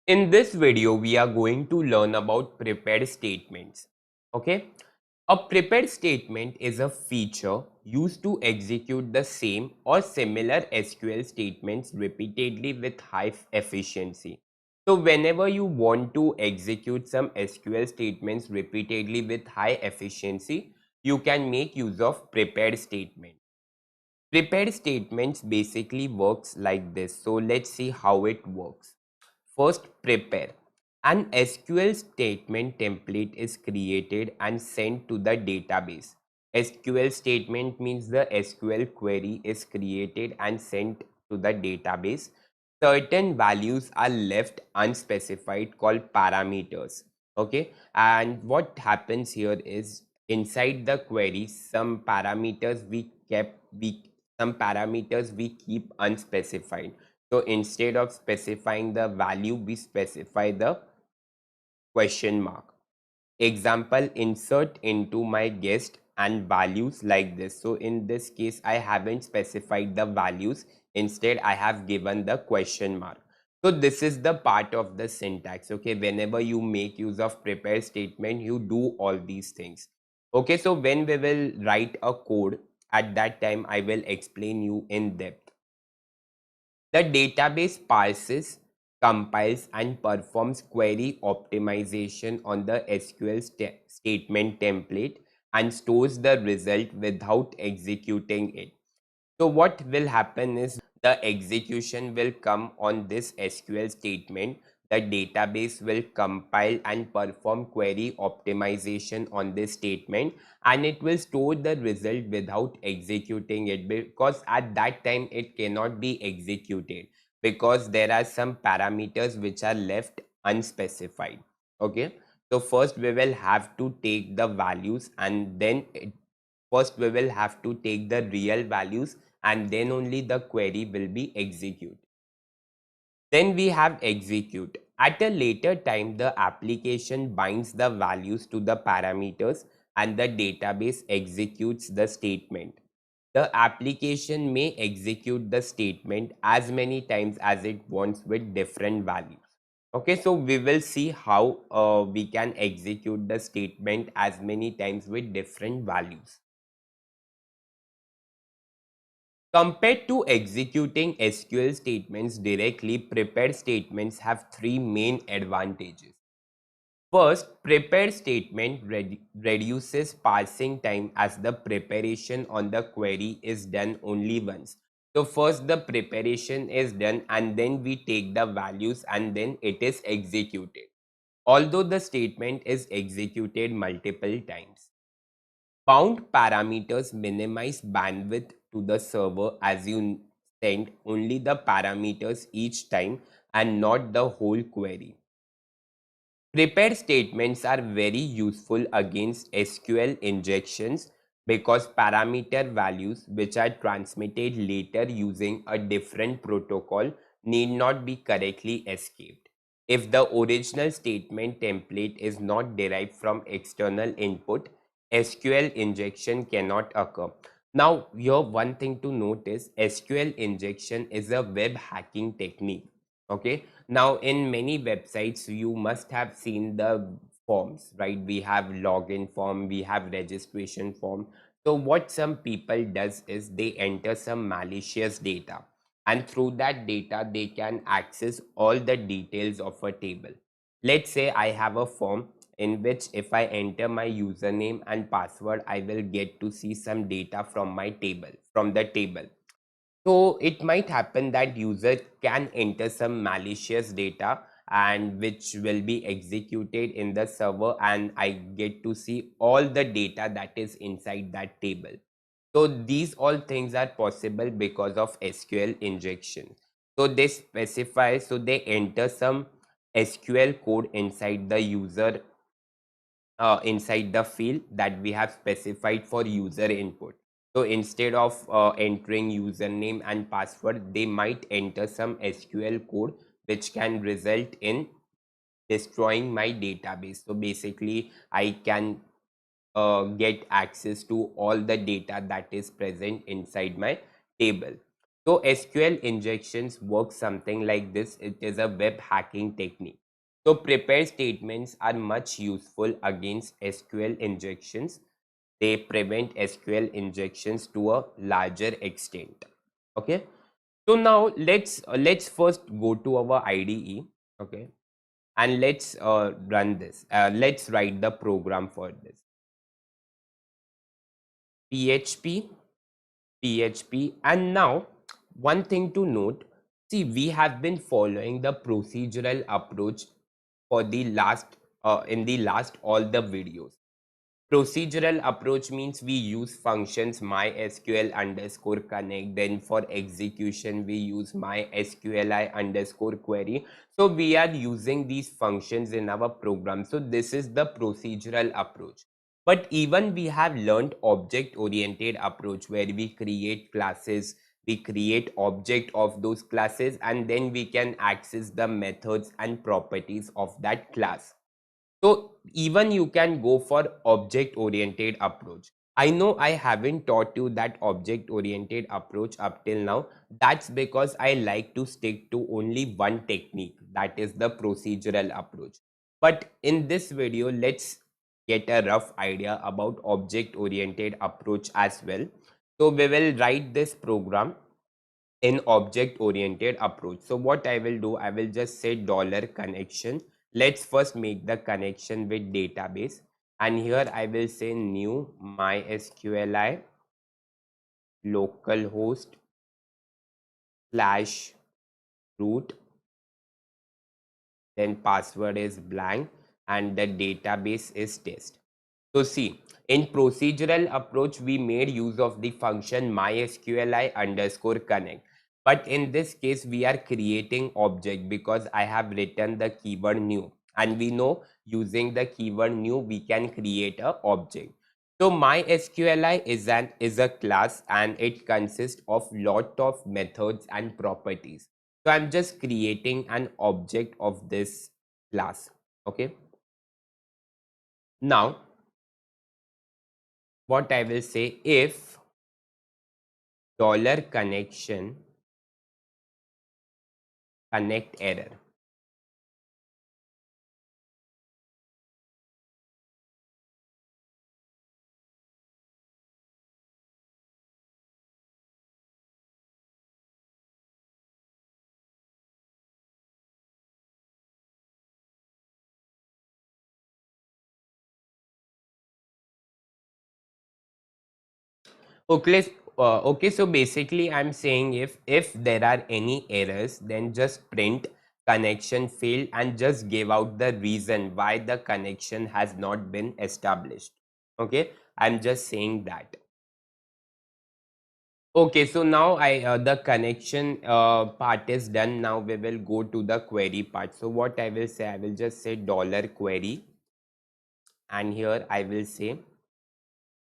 In this video, we are going to learn about prepared statements. Okay. A prepared statement is a feature used to execute the same or similar SQL statements repeatedly with high efficiency. So whenever you want to execute some SQL statements repeatedly with high efficiency, you can make use of prepared statement. Prepared statements basically works like this. So let's see how it works. First, prepare. An SQL statement template is created and sent to the database. SQL statement means the SQL query is created and sent to the database. Certain values are left unspecified called parameters. Okay, and what happens here is inside the query some parameters we keep unspecified. So instead of specifying the value, we specify the question mark. Example, insert into my guest and values like this. So in this case, I haven't specified the values. Instead, I have given the question mark. So this is the part of the syntax. Okay, whenever you make use of prepare statement, you do all these things. Okay, so when we will write a code, at that time, I will explain you in depth. The database parses, compiles, and performs query optimization on the SQL statement template and stores the result without executing it. So what will happen is the execution will come on this SQL statement. The database will compile and perform query optimization on this statement, and it will store the result without executing it, because at that time it cannot be executed because there are some parameters which are left unspecified. Okay, so first we will have to take the values, and then first we will have to take the real values, and then only the query will be executed. Then we have execute. At a later time, the application binds the values to the parameters and the database executes the statement. The application may execute the statement as many times as it wants with different values. Okay, so we will see how we can execute the statement as many times with different values. Compared to executing SQL statements directly, prepared statements have three main advantages. First, prepared statement reduces parsing time as the preparation on the query is done only once. So first the preparation is done and then we take the values and then it is executed. Although the statement is executed multiple times. Bound parameters minimize bandwidth to the server as you send only the parameters each time and not the whole query. Prepared statements are very useful against SQL injections because parameter values which are transmitted later using a different protocol need not be correctly escaped. If the original statement template is not derived from external input, SQL injection cannot occur. Now, here one thing to note is SQL injection is a web hacking technique. Okay, now in many websites you must have seen the forms, right? We have login form, we have registration form. So what some people does is they enter some malicious data, and through that data they can access all the details of a table. Let's say I have a form in which if I enter my username and password, I will get to see some data from my table, from the table. So it might happen that user can enter some malicious data and which will be executed in the server, and I get to see all the data that is inside that table. So these all things are possible because of SQL injection. So they specify, so they enter some SQL code inside the user, inside the field that we have specified for user input. So instead of entering username and password, they might enter some SQL code which can result in destroying my database. So basically, I can get access to all the data that is present inside my table. So SQL injections work something like this. It is a web hacking technique. So prepare statements are much useful against SQL injections. They prevent SQL injections to a larger extent. Okay. So now let's first go to our IDE. Okay, and let's run this. Let's write the program for this. PHP, PHP, and now one thing to note. See, we have been following the procedural approach for the last in the last all the videos. Procedural approach means we use functions mysql underscore connect. Then for execution, we use mysqli underscore query. So we are using these functions in our program. So this is the procedural approach. But even we have learned object oriented approach where we create classes, we create object of those classes, and then we can access the methods and properties of that class. So even you can go for object oriented approach. I know I haven't taught you that object oriented approach up till now. That's because I like to stick to only one technique, that is the procedural approach. But in this video, let's get a rough idea about object oriented approach as well. So we will write this program in object oriented approach. So what I will do, I will just say dollar connection. Let's first make the connection with database, and here I will say new mysqli localhost slash root, then password is blank, and the database is test. So see, in procedural approach, we made use of the function mysqli underscore connect. But in this case, we are creating object because I have written the keyword new. And we know using the keyword new, we can create a object. So mysqli is a class and it consists of lot of methods and properties. So I'm just creating an object of this class. Okay. Now what I will say, if dollar connection connect error. Okay, okay, so basically I'm saying if there are any errors, then just print connection failed and just give out the reason why the connection has not been established. Okay, I'm just saying that. Okay, so now I the connection part is done. Now we will go to the query part. So what I will say, I will just say dollar query, and here I will say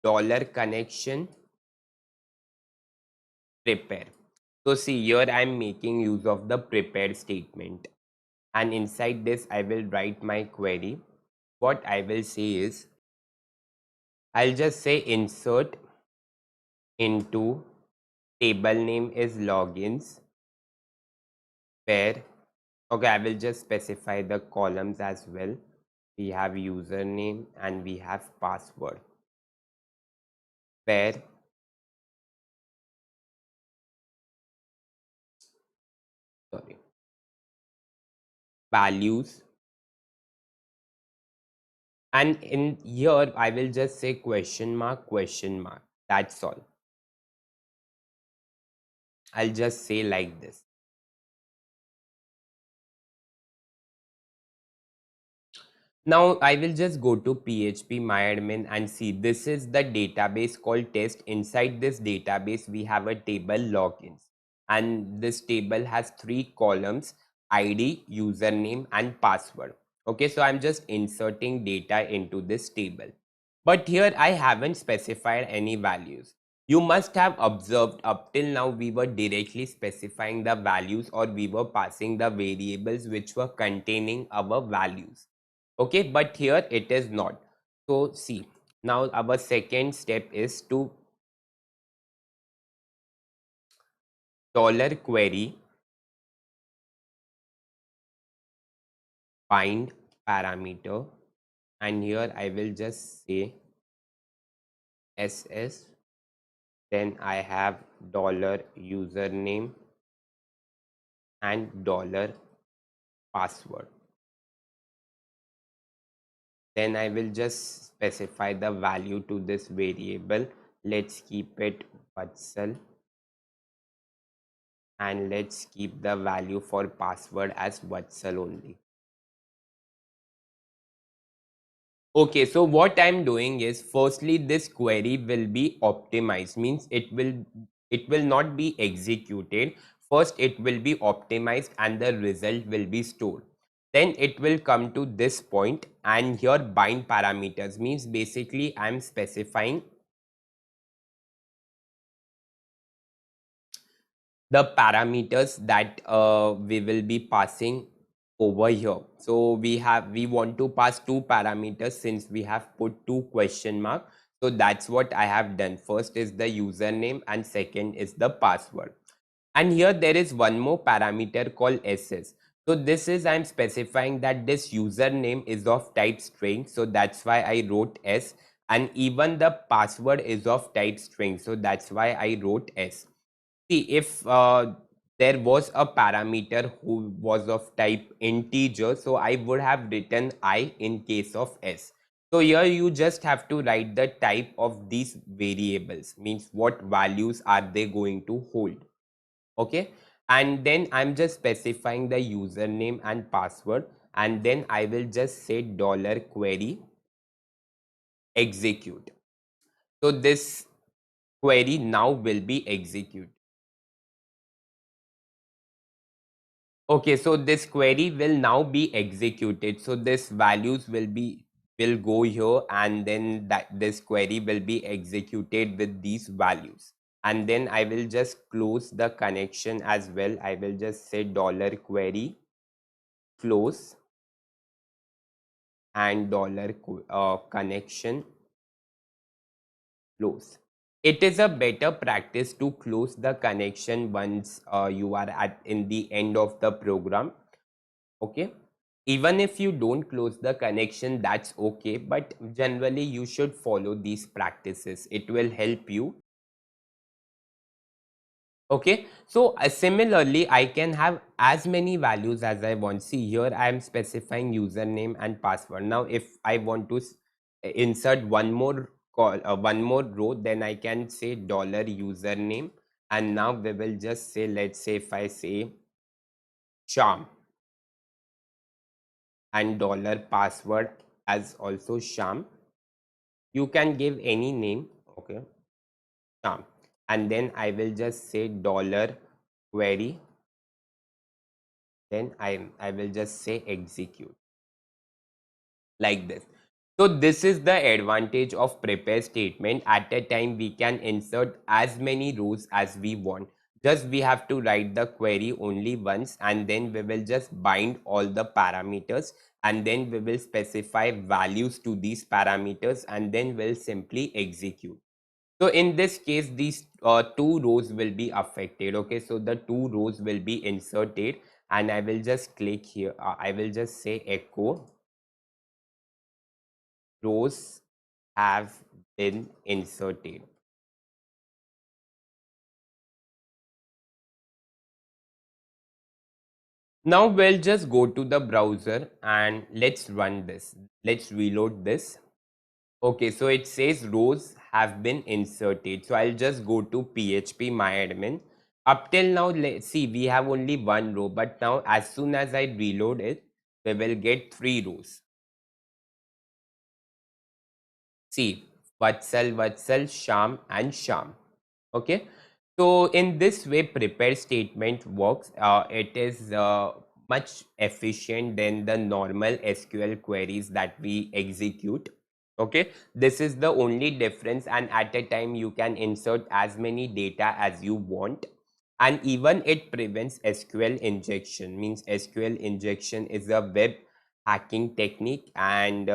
dollar connection prepare. So see, here I'm making use of the prepare statement, and inside this I will write my query. What I will say is, I'll just say insert into table name is logins, where, okay, I will just specify the columns as well. We have username and we have password, where, sorry, values, and in here I will just say question mark, question mark. That's all. I'll just say like this. Now I will just go to PHP MyAdmin and see, this is the database called test. Inside this database, we have a table logins, and this table has three columns: ID, username, and password. Okay, so I'm just inserting data into this table. But here I haven't specified any values. You must have observed up till now we were directly specifying the values, or we were passing the variables which were containing our values. Okay, but here it is not. So see, now our second step is to dollar query bind parameter, and here I will just say ss. Then I have dollar username and dollar password. Then I will just specify the value to this variable. Let's keep it Vatsal, and let's keep the value for password as Vatsal only. Okay, so what I'm doing is, firstly this query will be optimized, means it will not be executed. First it will be optimized and the result will be stored. Then it will come to this point, and here bind parameters means basically I'm specifying the parameters that we will be passing over here. So we want to pass two parameters, since we have put two question mark. So that's what I have done. First is the username and second is the password. And here there is one more parameter called ss. So this is, I'm specifying that this username is of type string, so that's why I wrote s. And even the password is of type string, so that's why I wrote s. See, if there was a parameter who was of type integer, so I would have written I in case of s. So here you just have to write the type of these variables, means what values are they going to hold. Okay, and then I'm just specifying the username and password, and then I will just say dollar query execute. So this query now will be executed. Okay, so this query will now be executed. So this values will go here, and then that this query will be executed with these values. And then I will just close the connection as well. I will just say dollar query close and dollar connection close. It is a better practice to close the connection once you are at in the end of the program. Okay, even if you don't close the connection, that's okay, but generally you should follow these practices. It will help you. Okay, so similarly I can have as many values as I want. See, here I am specifying username and password. Now if I want to insert one more one more row, then I can say dollar username, and now we will just say, let's say if I say charm, and dollar password as also sham. You can give any name. Okay, sham. And then I will just say dollar query, then I will just say execute, like this. So this is the advantage of prepare statement. At a time we can insert as many rows as we want. Just we have to write the query only once, and then we will just bind all the parameters, and then we will specify values to these parameters, and then we'll simply execute. So in this case, these two rows will be affected. Okay, so the two rows will be inserted, and I will just click here. I will just say echo rows have been inserted. Now we'll just go to the browser and let's run this. Let's reload this. Okay, so it says rows have been inserted. So I'll just go to PHP MyAdmin. Up till now, let's see, we have only one row, but now as soon as I reload it, we will get three rows. See, Vatsal, Sham, and Sham. Okay, so in this way prepare statement works. It is much efficient than the normal SQL queries that we execute. Okay, this is the only difference, and at a time you can insert as many data as you want. And even it prevents SQL injection. Means SQL injection is a web hacking technique, and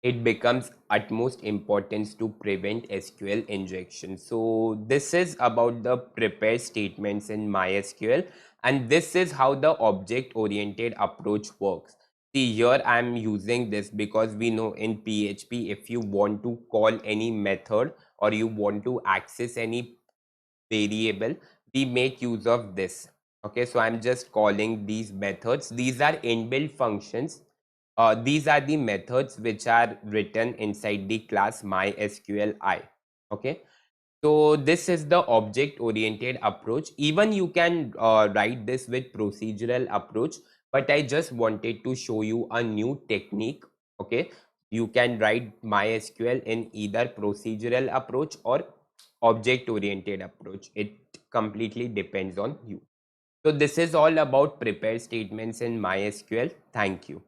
it becomes utmost importance to prevent SQL injection. So this is about the prepare statements in MySQL, and this is how the object oriented approach works. See, here I'm using this because we know in PHP, if you want to call any method or you want to access any variable, we make use of this. Okay, so I'm just calling these methods. These are inbuilt functions. These are the methods which are written inside the class mysqli. Okay, so this is the object oriented approach. Even you can write this with procedural approach, but I just wanted to show you a new technique. Okay, you can write MySQL in either procedural approach or object oriented approach. It completely depends on you. So this is all about prepare statements in MySQL. Thank you.